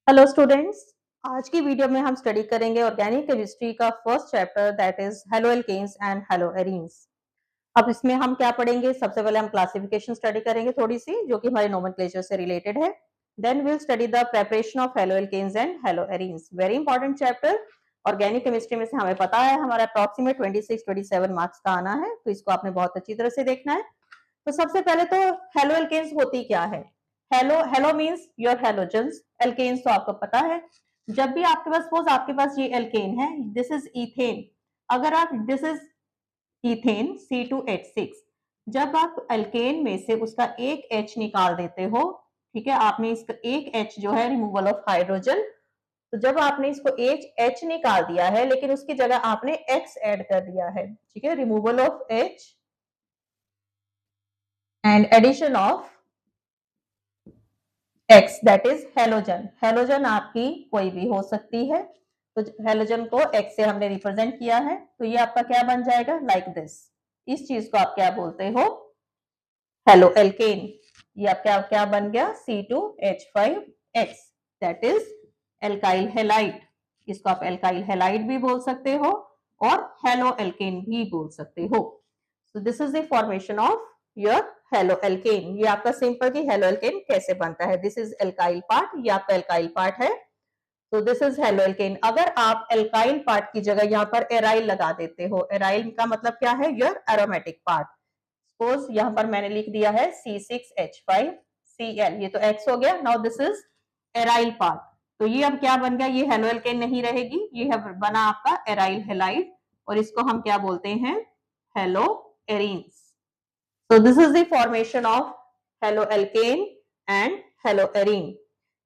Hello students. आज की video में हम स्टडी करेंगे ऑर्गेनिक केमिस्ट्री का first chapter that is halo alkanes and halo arenes. अब इसमें हम क्या पढ़ेंगे? सबसे पहले हम क्लासिफिकेशन स्टडी करेंगे थोड़ी सी, जो कि हमारे नोमेनक्लेचर से रिलेटेड है। Then will study the preparation of halo alkanes and halo arenes. Very important chapter. Organic chemistry में से हमें पता है हमारा अप्रॉक्सीमेट 26-27 मार्क्स का आना है, तो इसको आपने बहुत अच्छी तरह से देखना है। तो सबसे पहले तो हेलो एल्केन्स होती क्या है? Halo halo means your halogens. Alkanes तो आपको पता है, जब भी आपके पास सपोज आपके पास ये एल्केन है, दिस इज इथेन। अगर आप दिस इज इथेन C2H6, जब आप एल्केन में से उसका एक H निकाल देते हो, ठीक है, आपने इसका एक H जो है रिमूवल ऑफ हाइड्रोजन, तो जब आपने इसको H निकाल दिया है, लेकिन उसकी जगह आपने X ऐड कर दिया है, ठीक है, removal of H and addition of X, that is halogen. Halogen आपकी कोई भी हो सकती है, तो हेलोजन को X से हमने रिप्रेजेंट किया है, तो ये आपका क्या बन जाएगा? Like this. इस चीज को आप क्या बोलते हो? Halo alkane. ये आपका क्या बन गया? C2H5X, that is alkyl halide. इसको आप एल्काइल हेलाइड भी बोल सकते हो और हेलो एल्केन भी बोल सकते हो। So this is the formation of your halo alkane. ये आपका सिंपल की हेलो एल्केन कैसे बनता है। दिस इज एल्काइल पार्ट, ये आपका एल्काइल पार्ट है, तो दिस इज हेलो एल्केन। अगर आप एल्काइल पार्ट की जगह यहाँ पर एराइल लगा देते हो, एराइल का मतलब क्या है? Your aromatic part. सपोज यहाँ पर मैंने लिख दिया है C6H5Cl, ये तो X हो गया। Now this is aryl part, तो ये अब क्या बन गया? ये हेलो एल्केन नहीं रहेगी, ये है बना आपका एराइल हेलाइड, और इसको हम क्या बोलते हैं? Hello arenes. So this is the formation of haloalkane and haloarine.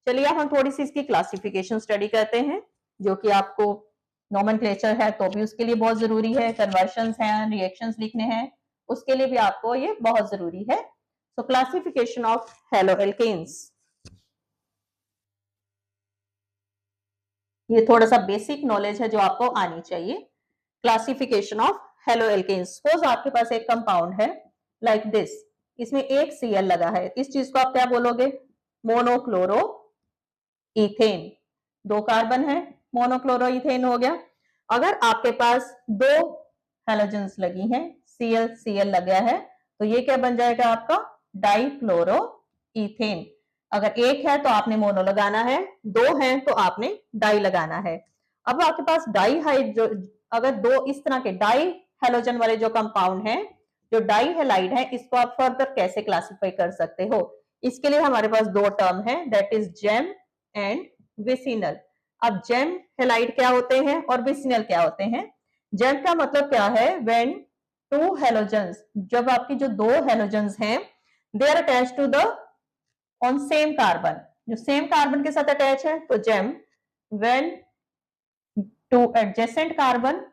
चलिए अब हम थोड़ी सी इसकी क्लासिफिकेशन स्टडी करते हैं, जो कि आपको नोमेनक्लेचर है तो भी उसके लिए बहुत जरूरी है, कन्वर्शंस हैं, रिएक्शंस लिखने हैं, उसके लिए भी आपको ये बहुत जरूरी है। सो क्लासिफिकेशन ऑफ हेलोएल्केन्स, ये थोड़ा सा बेसिक नॉलेज है जो आपको आनी चाहिए। Classification of haloalkanes. सपोज आपके पास एक कंपाउंड है लाइक दिस, इसमें एक Cl लगा है, इस चीज को आप क्या बोलोगे? Monochloro ethane. दो कार्बन है, मोनोक्लोरो इथेन हो गया। अगर आपके पास दो हेलोजेंस लगी हैं, Cl लगा है, तो ये क्या बन जाएगा आपका? Dichloro ethane. अगर एक है तो आपने मोनो लगाना है, दो है तो आपने डाई लगाना है। अब आपके पास डाई हाइड जो, अगर दो इस तरह के डाई हेलोजन वाले जो कंपाउंड हैं, जो डाई हेलाइड है, इसको आप फर्दर कैसे क्लासिफाई कर सकते हो? इसके लिए हमारे पास दो टर्म है, that is gem and vicinal. अब जेम हेलाइड क्या होते हैं और विसिनल क्या होते हैं? जेम का मतलब क्या है? व्हेन टू हेलोजेंस, जब आपकी जो दो हेलोजेंस हैं, they are attach to the on same carbon, जो सेम कार्बन के साथ अटैच है, तो gem. When two adjacent carbon,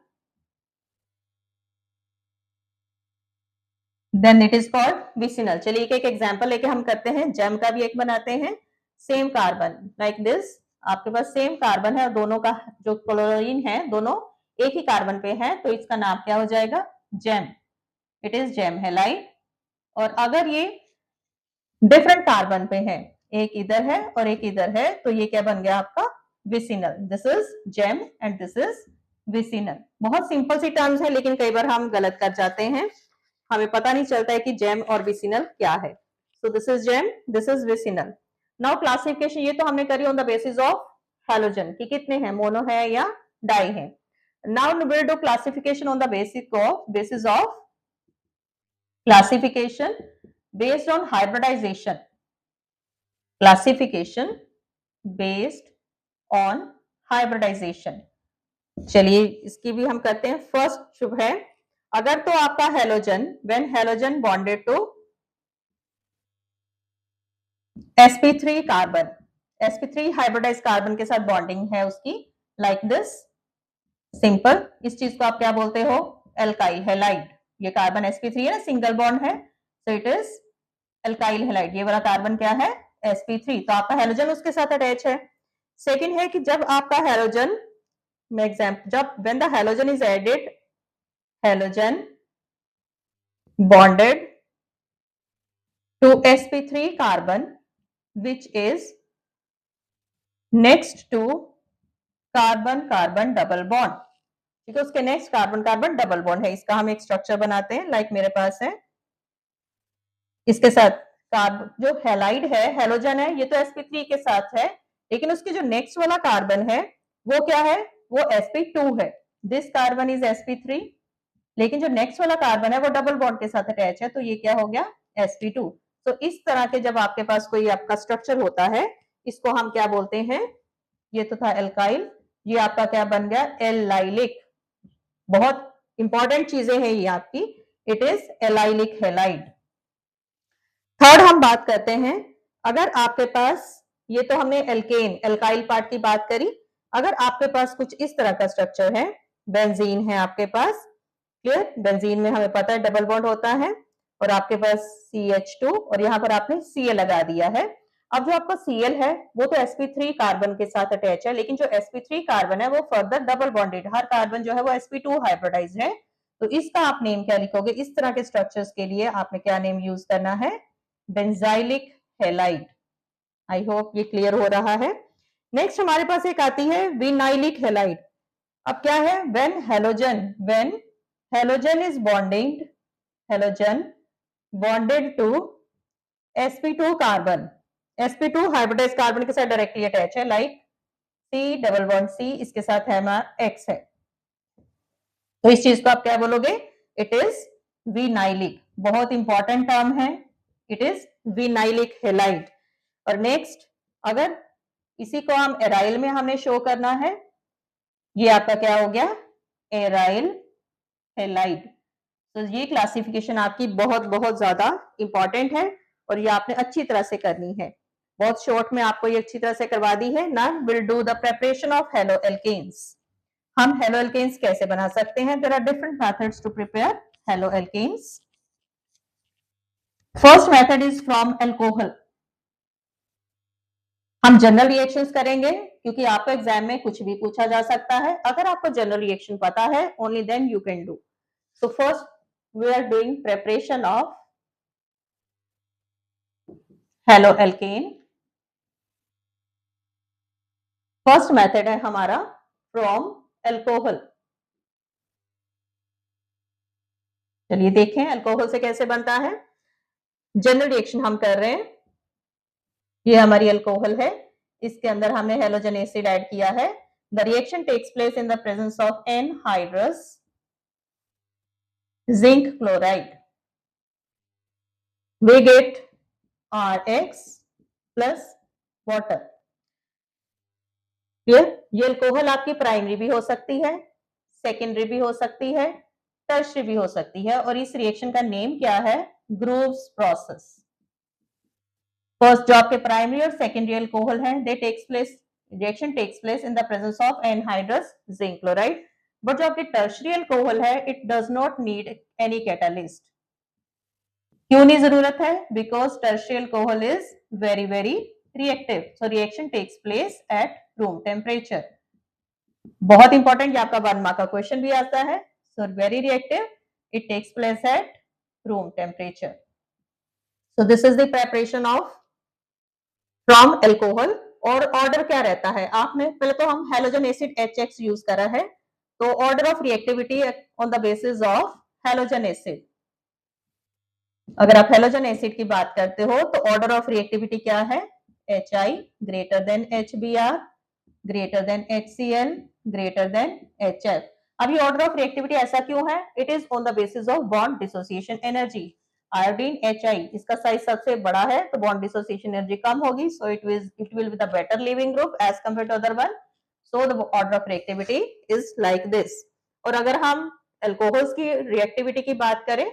then it is called vicinal. चलिए एक एग्जांपल लेके हम करते हैं, जेम का भी एक बनाते हैं। सेम कार्बन लाइक दिस, आपके पास सेम कार्बन है और दोनों का जो क्लोरीन है दोनों एक ही कार्बन पे है, तो इसका नाम क्या हो जाएगा? Gem. It is gem halide. और अगर ये डिफरेंट कार्बन पे है, एक इधर है और एक इधर है, तो ये क्या बन गया आपका? Vicinal. This is gem and this is vicinal. बहुत सिंपल सी टर्म्स है, लेकिन कई बार हम गलत कर जाते हैं, हमें पता नहीं चलता है कि जेम और विसिनल क्या है। So this is gem, this is vicinal. Now classification ये तो हमने करी on the basis of halogen कि कितने हैं, मोनो है या डाई है। Now will do classification on the basis of classification based on hybridization. Classification based on hybridization. चलिए इसकी भी हम करते हैं। फर्स्ट शुभ है, अगर तो आपका halogen when halogen bonded to sp3 carbon, sp3 hybridize carbon के साथ बॉन्डिंग है उसकी, लाइक दिस सिंपल। इस चीज को आप क्या बोलते हो? Alkyl halide. ये कार्बन sp3 है ना, सिंगल बॉन्ड है, so it is alkyl halide. ये वाला कार्बन क्या है? sp3, तो आपका हेलोजन उसके साथ अटैच है। सेकंड है कि जब आपका हेलोजन में एग्जाम्पल, जब when the halogen is added, halogen bonded to sp3 carbon which is next to carbon carbon double bond, ठीक है, उसके next carbon carbon double bond है, इसका हम एक स्ट्रक्चर बनाते हैं, लाइक मेरे पास है, इसके साथ कार्बन जो हैलाइड है, हेलोजन है, ये तो sp3 के साथ है, लेकिन उसके जो नेक्स्ट वाला कार्बन है वो क्या है, वो sp2 है, दिस कार्बन इज sp3, लेकिन जो नेक्स्ट वाला कार्बन है वो डबल बॉन्ड के साथ अटैच है, तो ये क्या हो गया, sp2। तो इस तरह के जब आपके पास कोई आपका स्ट्रक्चर होता है, इसको हम क्या बोलते हैं, ये तो था एल्काइल, ये आपका क्या बन गया, एलाइलिक। बहुत इंपॉर्टेंट चीजें हैं ये आपकी, it is allylic halide. Third हम बात करते हैं, अगर आपके पास, ये तो हमने एल्केन एल्काइल पार्ट की बात करी, अगर आपके पास कुछ इस तरह का स्ट्रक्चर है, बेंजीन है आपके पास, क्लियर, बेंजीन में हमें पता है डबल बॉन्ड होता है, और आपके पास CH2 और यहाँ पर आपने Cl लगा दिया है। अब जो आपका Cl है वो तो sp3 कार्बन के साथ अटैच है, लेकिन जो sp3 कार्बन है वो फर्दर डबल बॉन्डेड, हर कार्बन जो है वो sp2 हाइब्रिडाइज्ड है, तो इसका आप नेम क्या लिखोगे, इस तरह के स्ट्रक्चर्स के लिए आपने क्या नेम यूज करना है, बेंजाइलिक हैलाइड। आई होप ये क्लियर हो रहा है। नेक्स्ट हमारे पास एक आती है विनाइलिक हैलाइड। अब क्या है, when halogen is bonding, halogen bonded to sp2 carbon, sp2 hybridized carbon के साथ डायरेक्टली अटैच है, like C double bond C, इसके साथ है हमारा X है, तो इस चीज को आप क्या बोलोगे, इट इज विनाइलिक, बहुत इंपॉर्टेंट टर्म है, इट इज विनाइलिक हैलाइड। और नेक्स्ट, अगर इसी को हम एराइल में हमने शो करना है, ये आपका क्या हो गया, एराइल हैलाइड। तो ये क्लासिफिकेशन आपकी बहुत बहुत ज्यादा इंपॉर्टेंट है और ये आपने अच्छी तरह से करनी है, बहुत शॉर्ट में आपको ये अच्छी तरह से करवा दी है। Now will do the preparation of halo alkanes. हम हेलो एल्केन्स कैसे बना सकते हैं, there are different methods to prepare halo alkanes. First method is from alcohol. हम जनरल रिएक्शंस करेंगे क्योंकि आपको एग्जाम में कुछ भी पूछा जा सकता है, अगर आपको जनरल रिएक्शन पता है only then you can do. So first we are doing preparation of halo alkane. First method है हमारा फ्रॉम अल्कोहल। चलिए देखें अल्कोहल से कैसे बनता है। जनरल रिएक्शन हम कर रहे हैं, ये हमारी अल्कोहल है, इसके अंदर हमने हेलोजन एसिड ऐड किया है। The reaction takes place in the presence of anhydrous zinc chloride, we get Rx plus water। ये अल्कोहल आपकी प्राइमरी भी हो सकती है, सेकेंडरी भी हो सकती है, टर्शरी भी हो सकती है, और इस रिएक्शन का नेम क्या है, ग्रूव्स प्रोसेस। फर्स्ट जो आपके प्राइमरी और सेकेंडरी अल्कोहल है, they takes place, reaction takes place in the presence of anhydrous zinc chloride, but जो आपके टर्शरी अल्कोहल है, it does not need any catalyst. क्यों नहीं जरूरत है, because tertiary alcohol is very very reactive, so reaction takes place at room temperature. बहुत important, ये आपका 1 मार्क का क्वेश्चन भी आता है। So very reactive, it takes place at room temperature. So this is the preparation of from alcohol. और order क्या रहता है, आपने पहले तो हम हेलोजन एसिड HX यूज करा है, तो order of reactivity on the basis of halogen acid. अगर आप हेलोजन एसिड की बात करते हो तो ऑर्डर ऑफ रिएक्टिविटी क्या है, HI greater than HBr greater than HCl greater than HF। अब ये ऑर्डर ऑफ रिएक्टिविटी ऐसा क्यों है, it is on the basis of bond dissociation energy. Iodine HI इसका साइज सबसे बड़ा है तो बॉन्ड डिसोसिएशन एनर्जी कम होगी, so it will be the better leaving group as compare to other one, so the order of reactivity is like this. और अगर हम अल्कोहल्स की रिएक्टिविटी की बात करें,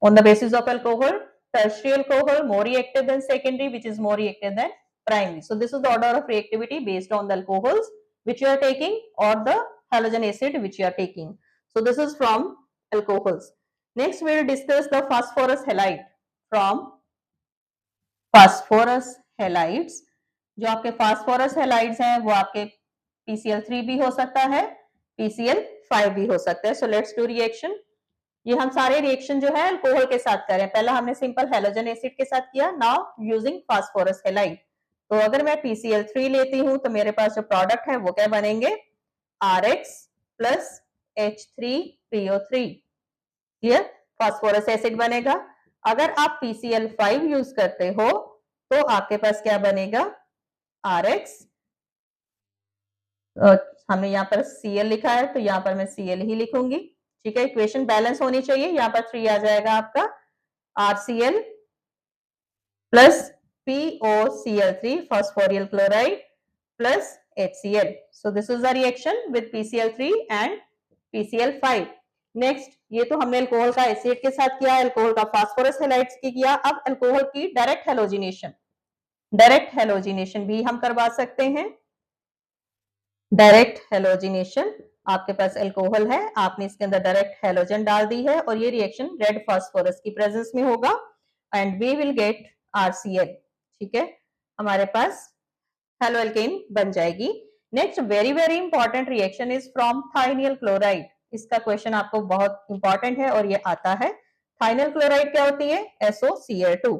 on the basis of alcohol, tertiary alcohol more reactive than secondary, which is more reactive than primary. So this is the order of reactivity based on the alcohols which you are taking or the halogen acid which you are taking. So this is from alcohols. Next we will discuss the phosphorus halide. From phosphorus halides, जो आपके phosphorus halides हैं वो आपके PCl3 भी हो सकता है, PCl5 भी हो सकता है। So let's do reaction. ये हम सारे रिएक्शन जो है अल्कोहल के साथ करें, पहला हमने सिंपल हेलोजन एसिड के साथ किया, नाउ यूजिंग फास्फोरस हैलाइड। तो अगर मैं PCl3 लेती हूं तो मेरे पास जो प्रोडक्ट है वो क्या बनेंगे, RX plus H3PO3, clear, phosphorus acid बनेगा। अगर आप PCl5 यूज करते हो तो आपके पास क्या बनेगा, RX, हमने यहाँ पर Cl लिखा है तो यहाँ पर मैं Cl ही लिखूंगी, ठीक है। इक्वेशन बैलेंस होनी चाहिए, यहाँ पर 3 आ जाएगा आपका, RCl plus POCl3 phosphorial chloride plus HCl. So this is the reaction with PCl3 and PCl5. Next, ये तो हमने अल्कोहल का एसिड के साथ किया, अल्कोहल का फास्फोरस हैलाइड्स की किया। अब अल्कोहल की डायरेक्ट हैलोजिनेशन भी हम करवा सकते हैं। डायरेक्ट हैलोजिनेशन, आपके पास अल्कोहल है, आपने इसके अंदर डायरेक्ट हैलोजन डाल दी है और ये रिएक्शन रेड फास्फोरस की प्रेजेंस में होगा and we will get RCl, ठीक है, हमारे पास हेलो एल्केन बन जाएगी। Next very very important reaction is from thionyl chloride. इसका क्वेश्चन आपको बहुत इंपॉर्टेंट है और ये आता है। थाइनिल क्लोराइड क्या होती है, SOCl2।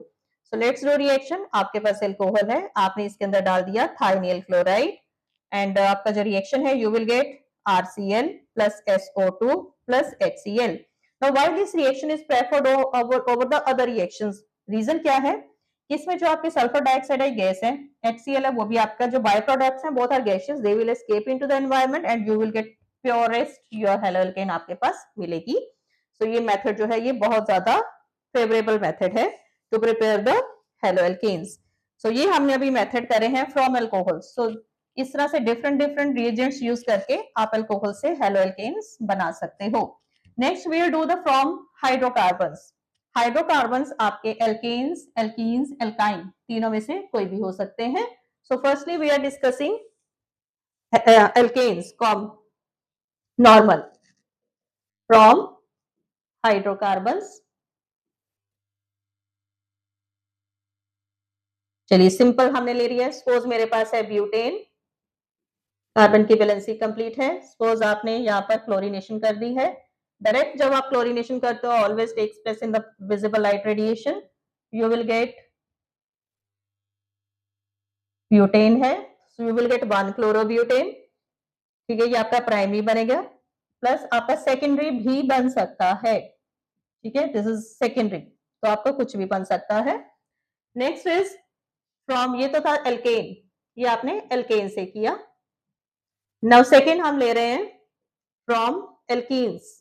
So let's do reaction. आपके पास अल्कोहल है, आपने इसके अंदर डाल दिया थाइनिल क्लोराइड एंड आपका जो रिएक्शन है you will get RCl plus SO2 plus HCl। Now why this reaction is preferred over the other reactions, reason क्या है, इसमें जो आपके सल्फर डाइऑक्साइड है गैस है, HCl है, वो भी आपका जो बाय प्रोडक्ट्स हैं both are gaseous, they will escape into the environment and you will get purest your halo alkane आपके पास मिलेगी। सो ये मेथड जो है ये बहुत ज्यादा फेवरेबल मेथड है to prepare the haloalkanes. सो ये हमने अभी मेथड करे हैं फ्रॉम अल्कोहल। सो इस तरह से डिफरेंट रिएजेंट्स यूज करके आप अल्कोहल से हेलो एल्केन्स बना सकते हो। Next we will do the from hydrocarbons. Hydrocarbons आपके एल्केन्स, एल्कीन्स, एल्काइन तीनों में से कोई भी हो सकते हैं। So firstly we are discussing alkanes normal from hydrocarbons. चलिए सिंपल हमने ले लिया है। सपोज मेरे पास है ब्यूटेन, कार्बन की वैलेंसी कंप्लीट है। सपोज आपने यहाँ पर क्लोरीनेशन कर दी है। डायरेक्ट जब आप क्लोरीनेशन करते हो always takes place in the visible light radiation, you will get butane है, so you will get 1 chlorobutane, ठीक है, ये आपका प्राइमरी बनेगा, प्लस आपका सेकेंडरी भी बन सकता है, ठीक है, दिस इज सेकेंडरी, तो आपका कुछ भी बन सकता है। नेक्स्ट इज फ्रॉम, ये तो था एल्केन, ये आपने एल्केन से किया। नाउ सेकेंड हम ले रहे हैं फ्रॉम एल्कीन्स।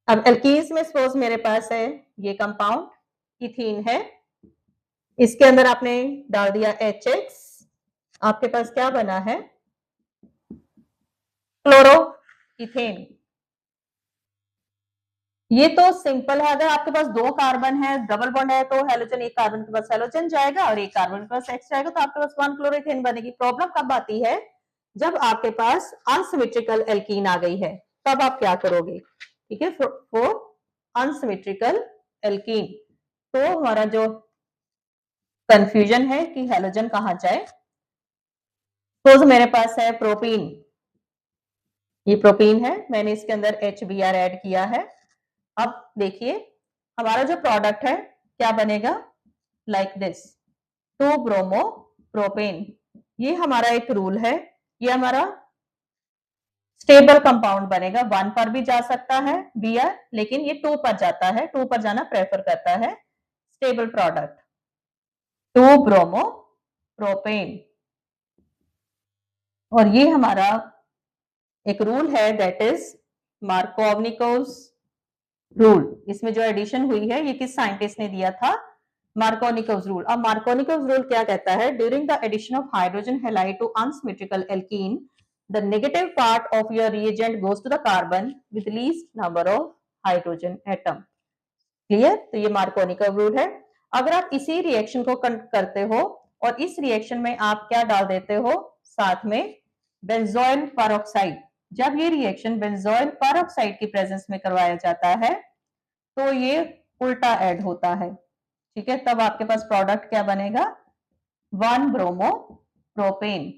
अब एल्कीन्स में सपोज मेरे पास है ये कंपाउंड इथीन है, इसके अंदर आपने डाल दिया HX, आपके पास क्या बना है, क्लोरो इथेन। ये तो सिंपल है, अगर आपके पास 2 कार्बन है, डबल बॉन्ड है, तो हेलोजन, एक कार्बन के पास हेलोजन जाएगा और एक कार्बन के पास X जाएगा, तो आपके पास 1 क्लोरोइथेन बनेगी। प्रॉब्लम कब आती है, जब आपके पास अनसिमेट्रिकल एल्कीन आ गई है, तब आप क्या करोगे, ठीक है, फॉर अनसिमेट्रिकल एल्कीन। तो हमारा जो कंफ्यूजन है कि हेलोजन कहां जाए, तो मेरे पास है प्रोपीन, ये प्रोपीन है, मैंने इसके अंदर HBr ऐड किया है। अब देखिए हमारा जो प्रोडक्ट है क्या बनेगा, लाइक दिस 2 ब्रोमो प्रोपेन। ये हमारा एक रूल है, ये हमारा स्टेबल कंपाउंड बनेगा। 1 पर भी जा सकता है Br, लेकिन ये 2 पर जाता है, 2 पर जाना प्रेफर करता है। स्टेबल प्रोडक्ट 2 ब्रोमो प्रोपेन, और ये हमारा एक रूल है दैट इज मार्कोवनिकोव रूल। इसमें जो एडिशन हुई है ये किस साइंटिस्ट ने दिया था, मार्कोनिकोव रूल। अब मार्कोनिकोव रूल क्या कहता है, during the addition of hydrogen halide to unsymmetrical alkene, the negative part of your reagent goes to the carbon with least number of hydrogen atom. Clear, तो ये Markovnikov rule है। अगर आप इसी रिएक्शन को करते हो और इस रिएक्शन में आप क्या डाल देते हो, साथ में बेंजोइल पेरोक्साइड, जब ये रिएक्शन बेंजोइल पेरोक्साइड की प्रेजेंस में करवाया जाता है तो ये उल्टा ऐड होता है, ठीक है, तब आपके पास प्रोडक्ट क्या बनेगा, 1 ब्रोमो प्रोपेन।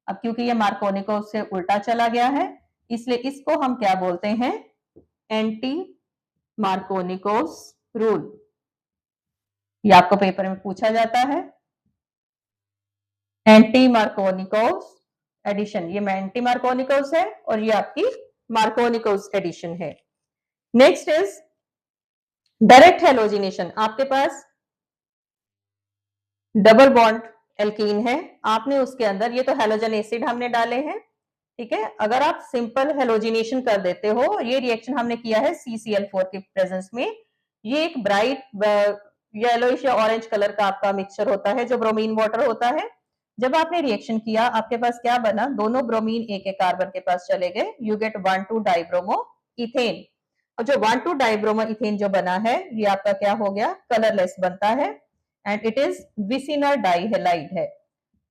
अब क्योंकि ये मार्कोनिकोव से उल्टा चला गया है, इसलिए इसको हम क्या बोलते हैं, एंटी मार्कोनिकोव रूल। ये आपको पेपर में पूछा जाता है। एंटी मार्कोनिकोव एडिशन, ये एंटी मार्कोनिकोव है और ये आपकी मार्कोनिकोव एडिशन है। Next is direct halogenation. आपके पास डबल बॉन्ड एल्कीन है, आपने उसके अंदर, ये तो हेलोजन एसिड हमने डाले हैं, ठीक है। अगर आप सिंपल हेलोजिनेशन कर देते हो, ये रिएक्शन हमने किया है CCl4 के प्रेजेंस में, ये एक ब्राइट येलोइश या ऑरेंज कलर का आपका मिक्सचर होता है जो ब्रोमीन वाटर होता है। जब आपने रिएक्शन किया, आपके पास क्या बना, दोनों ब्रोमीन एक एक कार्बन के पास चले गए, यू गेट 1,2-डाइब्रोमो इथेन। और जो 1,2-डाइब्रोमो इथेन जो बना है, ये आपका क्या हो गया, कलरलेस बनता है एंड इट इज विसिनर डाइहेलाइड है।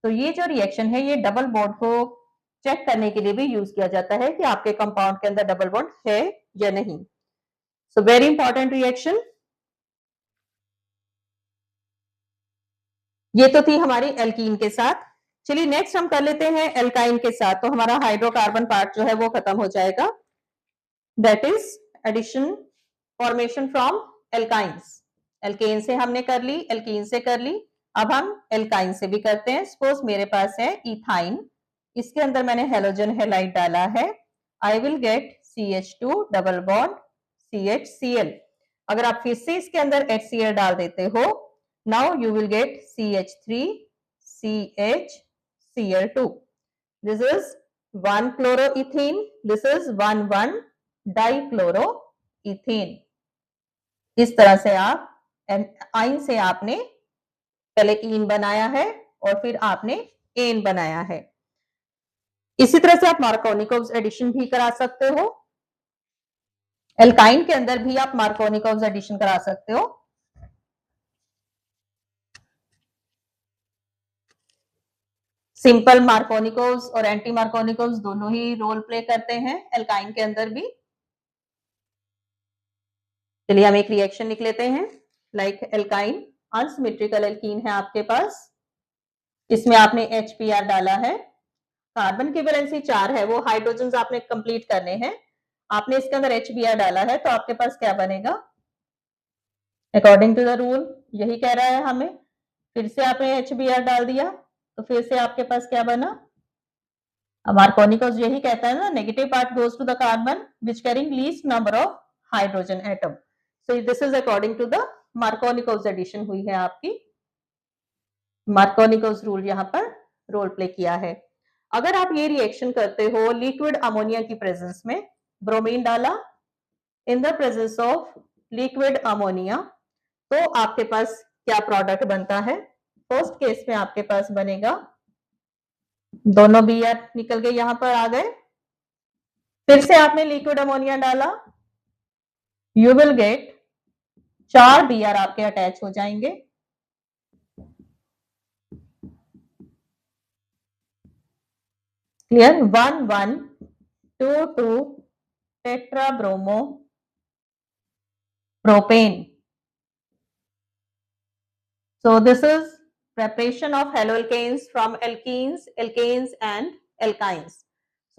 तो ये जो रिएक्शन है, ये डबल बॉन्ड को चेक करने के लिए भी यूज किया जाता है कि आपके कंपाउंड के अंदर डबल बॉन्ड है या नहीं। So very important reaction. ये तो थी हमारी एल्कीन के साथ। चलिए नेक्स्ट हम कर लेते हैं एल्काइन के साथ, तो हमारा हाइड्रोकार्बन पार्ट जो है वो खत्म हो जाएगा। That is addition formation from alkynes. Alkane से हमने कर ली, एल्कीन से कर ली, अब हम एल्काइन से भी करते हैं। सपोज मेरे पास है इथाइन, इसके अंदर मैंने हेलोजन हेलाइड डाला है, आई will gate CH2 double bond CHCl। अगर आप फिर से इसके अंदर HCl डाल देते हो, now you will get CH3 CHCl2। This is 1-chloroethene, this is 1,1-डाइक्लोरोइथेन। इस तरह से आप आइन से आपने पहले इन बनाया है और फिर आपने एन बनाया है। इसी तरह से आप मार्कोनिकोव एडिशन भी करा सकते हो, एल्काइन के अंदर भी आप मार्कोनिकोव एडिशन करा सकते हो। सिंपल मार्कोनिकोव और एंटी मार्कोनिकोव दोनों ही रोल प्ले करते हैं एल्काइन के अंदर भी। चलिए हम एक रिएक्शन लिख लेते हैं, लाइक एल्काइन अनसिमेट्रिकल एल्कीन है आपके पास, इसमें आपने HBr डाला है, कार्बन की वैलेंसी 4 है, वो हाइड्रोजन आपने कंप्लीट करने हैं, आपने इसके अंदर HBr डाला है, तो आपके पास क्या बनेगा, अकॉर्डिंग टू द रूल यही कह रहा है हमें, फिर से आपने HBr डाल दिया, तो फिर से आपके पास क्या बना, मार्कोनिकोव यही कहता है ना, negative part goes to the carbon which carrying least number of hydrogen atom. So this is according to the Markovnikov addition हुई है आपकी, मार्कोनिकोव रूल यहां पर रोल प्ले किया है। अगर आप ये रिएक्शन करते हो लिक्विड अमोनिया की प्रेजेंस में, ब्रोमीन डाला इन the presence of liquid ammonia, तो आपके पास क्या प्रोडक्ट बनता है, फर्स्ट केस में आपके पास बनेगा, दोनों Br निकल गए, यहां पर आ गए, फिर से आपने लिक्विड अमोनिया डाला, यू विल गेट 4 Br आपके अटैच हो जाएंगे, clear, 1,1,2,2 टेट्राब्रोमो propane. So this is preparation of haloalkanes from alkenes, alkanes and alkynes.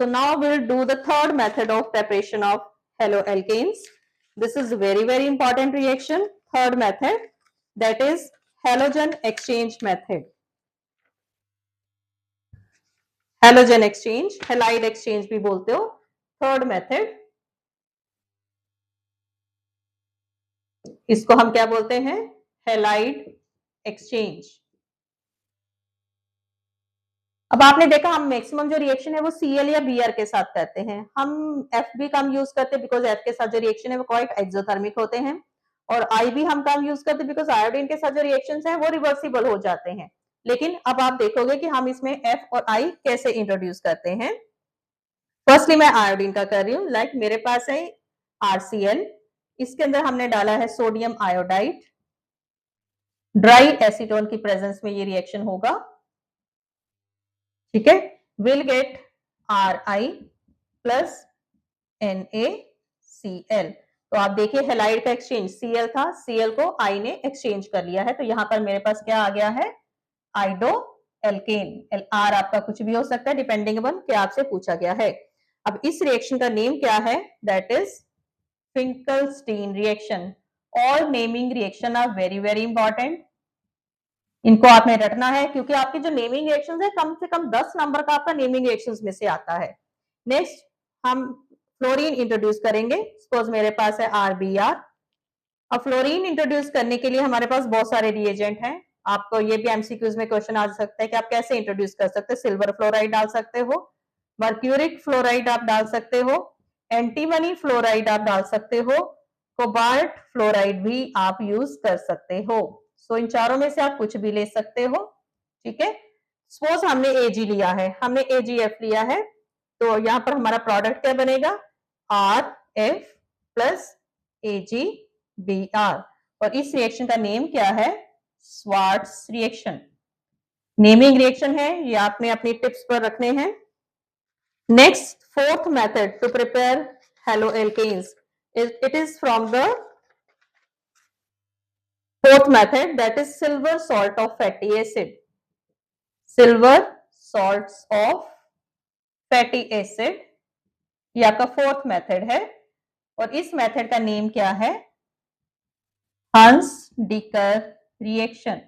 So now we'll do the third method of preparation of haloalkanes. This is very, very important reaction, third method, that is halogen exchange method. Halogen exchange, halide exchange भी बोलते हो, third method, इसको हम क्या बोलते हैं, halide exchange. अब आपने देखा हम मैक्सिमम जो रिएक्शन है वो Cl या Br के साथ करते हैं, हम F भी कम यूज करते हैं बिकॉज F के साथ जो रिएक्शन है वो क्वाइट एक्सोथर्मिक होते हैं, और I भी हम कम यूज करते हैं बिकॉज आयोडीन के साथ जो रिएक्शंस हैं वो रिवर्सिबल हो जाते हैं। लेकिन अब आप देखोगे कि हम इसमें F और I कैसे इंट्रोड्यूस करते हैं। फर्स्टली मैं आयोडीन का कर रही हूँ, लाइक मेरे पास है RCl, इसके अंदर हमने डाला है सोडियम आयोडाइड, ड्राई एसीटोन की प्रेजेंस में ये रिएक्शन होगा, ठीक है, will get Ri plus NaCl। तो आप देखिए हैलाइड का एक्सचेंज, Cl था, Cl को I ने एक्सचेंज कर लिया है, तो यहां पर मेरे पास क्या आ गया है, आइडो एल्केन। R आपका कुछ भी हो सकता है डिपेंडिंग अपॉन क्या आपसे पूछा गया है। अब इस रिएक्शन का नेम क्या है, that is Finkelstein reaction. All naming reaction are very very important. इनको आपने रटना है क्योंकि आपके जो नेमिंग रिएक्शंस है कम से कम 10 नंबर का आपका नेमिंग रिएक्शंस में से आता है। नेक्स्ट हम फ्लोरीन इंट्रोड्यूस करेंगे। सपोज मेरे पास है RBr। अब फ्लोरीन इंट्रोड्यूस करने के लिए हमारे पास बहुत सारे रिएजेंट हैं। आपको ये भी एमसीक्यूज में क्वेश्चन आ सकता है कि आप कैसे इंट्रोड्यूस कर सकते हो। सिल्वर फ्लोराइड डाल सकते हो, मर्क्यूरिक फ्लोराइड आप डाल सकते हो, एंटीमनी फ्लोराइड आप डाल सकते हो, कोबाल्ट फ्लोराइड भी आप यूज कर सकते हो। सो इन चारों में से आप कुछ भी ले सकते हो। ठीक है, सपोज हमने Ag लिया है, हमने AgF लिया है, तो यहाँ पर हमारा प्रोडक्ट क्या बनेगा, RF प्लस AgBr। और इस रिएक्शन का नेम क्या है, स्वार्ट्स रिएक्शन। नेमिंग रिएक्शन है, ये आपने अपनी टिप्स पर रखने हैं। Next, fourth method to prepare haloalkanes, it is from the fourth method, that is silver salt of fatty acid। Silver salts of fatty acid ये आपका फोर्थ मेथड है। और इस मेथड का नेम क्या है, Huns-Dicker reaction।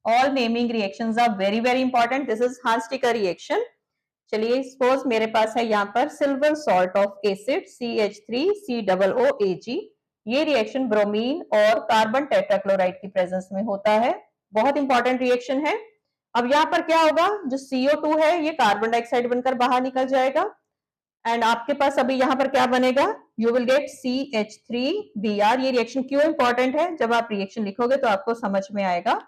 All naming reactions are very very important. This is Huns-Dicker reaction। चलिए suppose मेरे पास है यहाँ पर silver salt of acid CH3COOAg। ये रिएक्शन ब्रोमीन और कार्बन टेट्राक्लोराइड की प्रेजेंस में होता है। बहुत इंपॉर्टेंट रिएक्शन है। अब यहाँ पर क्या होगा, जो CO2 है ये कार्बन डाइऑक्साइड बनकर बाहर निकल जाएगा एंड आपके पास अभी यहाँ पर क्या बनेगा, यू विल गेट CH3Br। ये रिएक्शन क्यों इंपॉर्टेंट है, जब आप रिएक्शन लिखोगे तो आपको समझ में आएगा।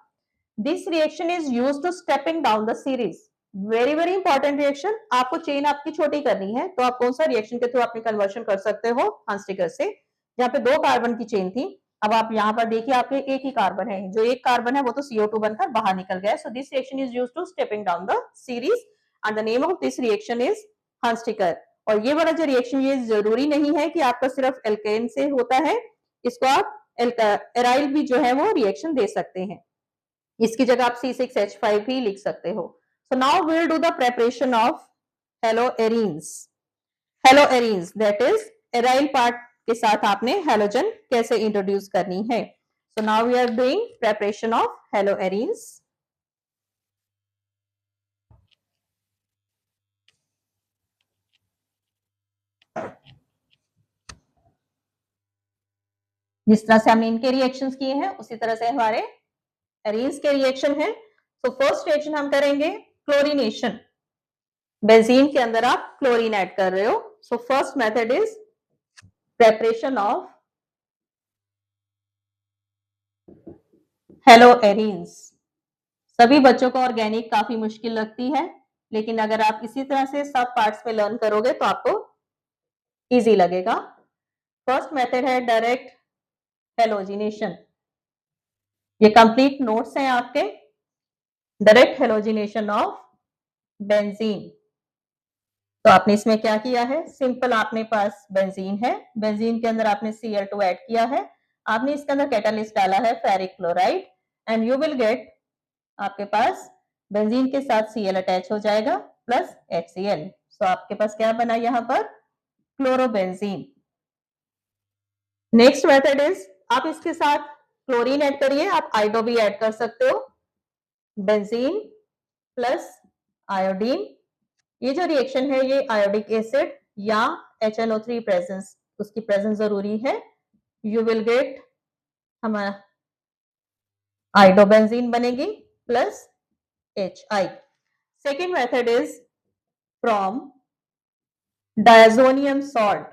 This reaction is used to stepping down the series. Very very important reaction. आपको चेन आपकी छोटी करनी है तो आप कौन सा रिएक्शन के थ्रू अपनी कन्वर्शन कर सकते हो, हंस-डिकर से। यहाँ पे 2 कार्बन की चेन थी, अब आप यहाँ पर देखिए आपके एक ही कार्बन है, जो एक कार्बन है वो तो CO2 बनकर बाहर निकल गया। So this reaction is used to stepping down the series and the name of this reaction is Hunsdiecker. और ये वाला जो रिएक्शन, ये जरूरी नहीं है कि आपका सिर्फ एल्केन से होता है, इसको आप एराइल भी जो है वो रिएक्शन दे सकते हैं। इसकी जगह आप C6H5 भी लिख सकते हो। So now we'll do the preparation of haloarenes। haloarenes that is aryl part के साथ आपने हैलोजन कैसे इंट्रोड्यूस करनी है। So now we are doing preparation of haloarenes। जिस तरह से हमने इनके रिएक्शंस किए हैं उसी तरह से हमारे एरीन्स के रिएक्शन है। तो फर्स्ट रिएक्शन हम करेंगे क्लोरीनेशन। बेंजीन के अंदर आप क्लोरीन ऐड कर रहे हो। So first method is preparation of haloarenes. सभी बच्चों को ऑर्गेनिक काफी मुश्किल लगती है, लेकिन अगर आप इसी तरह से सब पार्ट्स में लर्न करोगे तो आपको इजी लगेगा। फर्स्ट मेथड है डायरेक्ट हेलोजिनेशन। ये कंप्लीट नोट्स हैं आपके। Direct halogenation of benzene. तो आपने इसमें क्या किया है, सिंपल आपने पास बेंजीन है, बेंजीन के अंदर आपने Cl2 ऐड किया है, आपने इसके अंदर कैटालिस्ट डाला है ferric chloride and you will gate, आपके पास बेंजीन के साथ Cl अटैच हो जाएगा प्लस HCl। सो आपके पास क्या बना यहाँ पर, क्लोरोबेंजीन। नेक्स्ट मेथड इज, आप इसके साथ क्लोरीन ऐड करिए, आप आयोडो भी ऐड कर सकते हो, बेंजीन प्लस आयोडीन। ये जो रिएक्शन है ये आयोडिक एसिड या HNO3 प्रेजेंस, उसकी प्रेजेंस जरूरी है। यू विल गेट हमारा आयोडोबेंजीन बनेगी plus HI। Second method is from diazonium salt.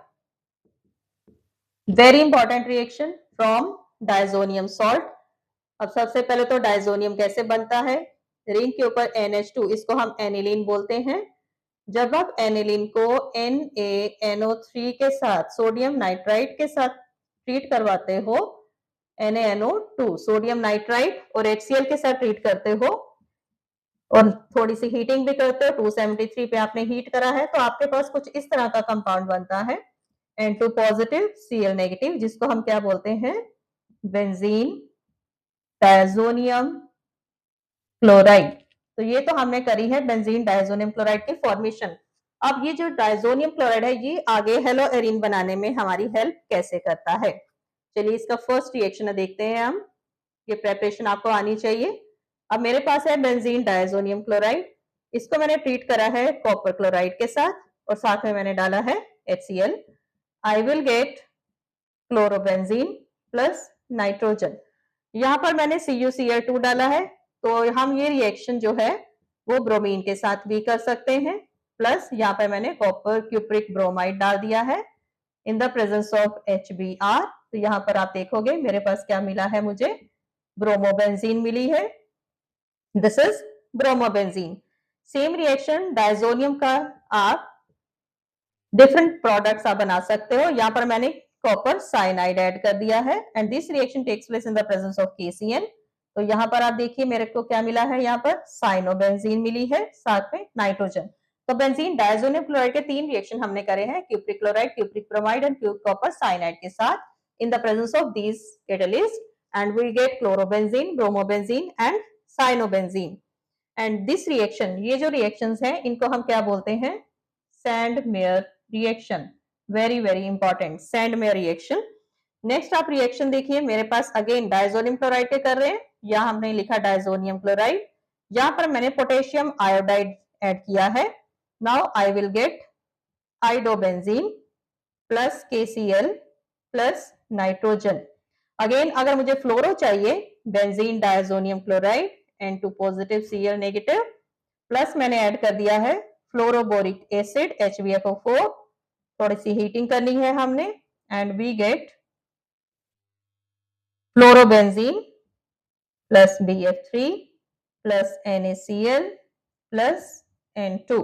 Very important reaction from diazonium salt. अब सबसे पहले तो डायजोनियम कैसे बनता है, रिंग के ऊपर NH2, इसको हम एनिलीन बोलते हैं। जब आप एनिलीन को NaNO3 के साथ, सोडियम नाइट्राइट के साथ ट्रीट करवाते हो, NaNO2 सोडियम नाइट्राइट और HCl के साथ ट्रीट करते हो और थोड़ी सी हीटिंग भी करते हो, 273 पे आपने हीट करा है, तो आपके पास कुछ इस तरह का कंपाउंड बनता है N2 पॉजिटिव Cl नेगेटिव, जिसको हम क्या बोलते हैं, बेंजीन डायजोनियम क्लोराइड। तो ये तो हमने करी है बेंजीन डायजोनियम क्लोराइड की फॉर्मेशन। अब ये जो डायजोनियम क्लोराइड है ये आगे हेलोएरीन बनाने में हमारी हेल्प कैसे करता है। चलिए इसका फर्स्ट रिएक्शन देखते हैं हम। ये प्रेपरेशन आपको आनी चाहिए। अब मेरे पास है बेंजीन डायजोनियम क्लोराइड, इसको मैंने ट्रीट करा है कॉपर क्लोराइड के साथ और साथ में मैंने डाला है HCl। I will gate chlorobenzene plus nitrogen. यहाँ पर मैंने CuCl2 डाला है, तो हम ये रिएक्शन जो है वो ब्रोमीन के साथ भी कर सकते हैं। प्लस यहाँ पर मैंने कॉपर क्यूप्रिक ब्रोमाइड डाल दिया है इन द प्रेजेंस ऑफ HBr। तो यहाँ पर आप देखोगे मेरे पास क्या मिला है, मुझे ब्रोमोबेंजीन मिली है। This is bromobenzene. Same reaction diazonium का आप डिफरेंट प्रोडक्ट्स आप बना सकते हो। यहाँ पर मैंने कॉपर साइनाइड ऐड कर दिया है and this reaction takes place in the presence of KCl। तो यहाँ पर आप देखिए मेरे को क्या मिला है, यहाँ पर साइनोबेंजीन मिली है साथ में नाइट्रोजन। तो बेंजीन डायजोनियम क्लोराइड के 3 रिएक्शन हमने करे हैं, cupric chloride, cupric bromide and copper cyanide के साथ in the presence of these catalyst and we get chlorobenzene, bromobenzene and cyanobenzene. And this reaction, ये जो रिएक्शंस हैं इनको हम क्या बोलते हैं, Sandmeyer reaction. Very very important, Sandmeyer reaction. Next आप रिएक्शन देखिए, मेरे पास अगेन डायजोनियम क्लोराइड के कर रहे हैं, यहाँ हमने लिखा डायजोनियम क्लोराइड, यहाँ पर मैंने पोटेशियम आयोडाइड ऐड किया है। Now I will gate iodobenzene plus KCl plus nitrogen. Again अगर मुझे फ्लोरो चाहिए, benzene diazonium chloride N2 positive Cl negative plus मैंने ऐड कर दिया है फ्लोरोबोरिक एसिड HbFO4, थोड़ी सी हीटिंग करनी है हमने and we get fluorobenzene plus BF3 plus NaCl plus N2।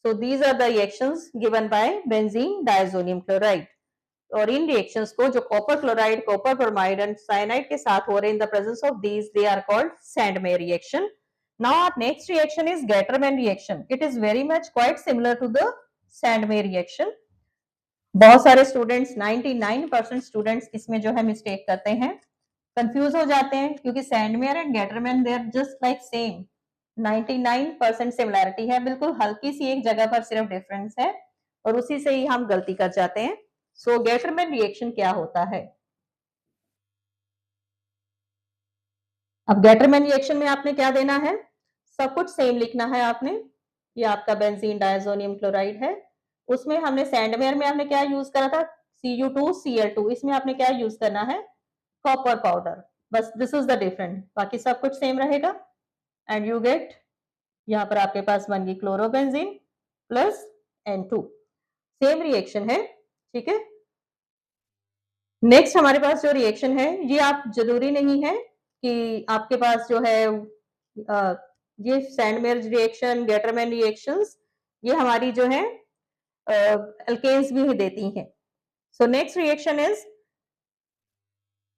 So these are the reactions given by benzene diazonium chloride। और इन reactions को जो copper chloride, copper bromide and cyanide के साथ हो रहे हैं in the presence of these, they are called Sandmeyer reaction. Now next reaction is Gattermann reaction. It is very much quite similar to the Sandmeyer reaction. बहुत सारे students 99% students इसमें जो है मिस्टेक करते हैं, कंफ्यूज हो जाते हैं, क्योंकि Sandmeyer and Gattermann they are just like same, 99% similarity है, बिल्कुल हल्की सी एक जगह पर सिर्फ डिफरेंस है और उसी से ही हम गलती कर जाते हैं। सो गेटरमैन रिएक्शन क्या होता है? अब गेटरमैन रिएक्शन में आपने क्या देना है, सब कुछ सेम लिखना है आपने। ये आपका बेंजीन डायजोनियम क्लोराइड है, उसमें हमने सैंडमेयर में आपने क्या यूज करा था, Cu2Cl2, इसमें आपने क्या यूज करना है, कॉपर पाउडर, बस दिस इज द डिफरेंट, बाकी सब कुछ सेम रहेगा। एंड यू गेट, यहाँ पर आपके पास बन गई chlorobenzene plus N2, same reaction है, ठीक है। नेक्स्ट हमारे पास जो रिएक्शन है, ये आप जरूरी नहीं है कि आपके पास जो है ये सैंडमेयर रिएक्शन, गेटरमैन रिएक्शंस, ये हमारी जो है एल्केन्स भी देती हैं। So next reaction is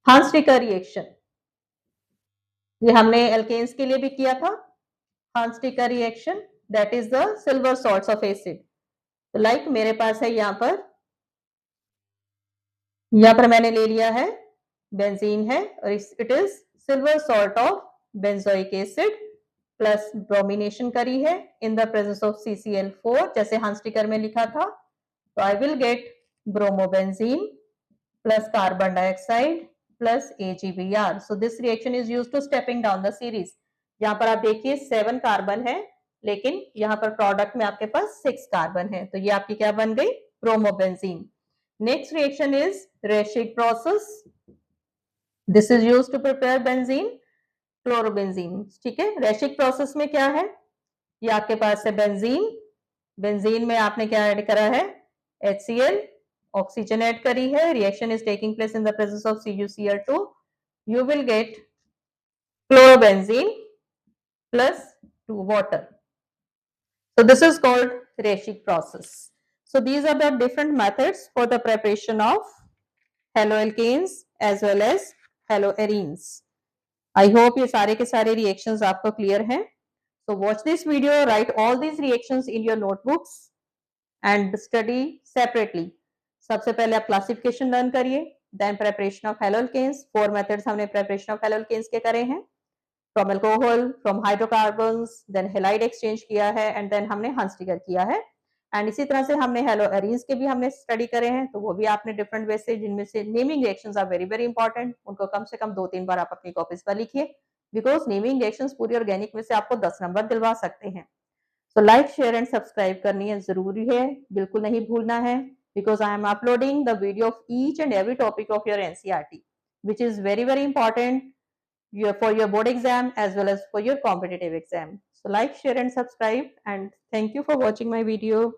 Hunsdiecker reaction. ये हमने एल्केन्स के लिए भी किया था, Hunsdiecker reaction, that is the silver salts of acid. तो लाइक मेरे पास है यहाँ पर मैंने ले लिया है बेंजीन है और it is silver salt of benzoic acid plus bromination करी है इन द प्रेजेंस ऑफ CCl4, जैसे हांस-टिकर में लिखा था। तो I will get bromobenzene plus carbon dioxide plus AgBr। So this reaction is used to stepping down the series. यहाँ पर आप देखिए 7 कार्बन है, लेकिन यहाँ पर प्रोडक्ट में आपके पास 6 कार्बन है, तो ये आपकी क्या बन गई, bromobenzene. Next reaction is Raschig process. This is used to prepare benzene, chlorobenzene, ठीक है। Raschig process में क्या है, ये आपके पास है बेंजीन, बेंजीन में आपने क्या ऐड करा है, HCl, ऑक्सीजन ऐड करी है, reaction is taking place in the presence of CuCl2, you will get chlorobenzene plus 2 water. So this is called Raschig process. So these are the different methods for the preparation of haloalkanes as well as haloarenes. I hope ये सारे के सारे reactions आपको clear हैं। So watch this video, write all these reactions in your notebooks and study separately. सबसे पहले आप classification learn करिए, then preparation of haloalkanes। 4 methods हमने preparation of haloalkanes के करे हैं, from alcohol, from hydrocarbons, then halide exchange किया है and then हमने हांस-टिकर किया है। एंड इसी तरह से हमने हेलोएरीन्स के भी हमने स्टडी करे हैं, तो वो भी आपने डिफरेंट वे से, जिनमें से naming reactions are very very important, उनको कम से कम 2-3 बार आप अपनी कॉपीज पर लिखिए। बिकॉज नेमिंग रिएक्शंस पूरी ऑर्गेनिक में से आपको 10 नंबर दिलवा सकते हैं। So like share and subscribe करनी है जरूरी है, बिल्कुल नहीं भूलना है, because I am uploading the video of each and every topic of your NCERT, which is very very important for your board exam as well as for your competitive exam. So like, share and subscribe, and thank you for watching my video.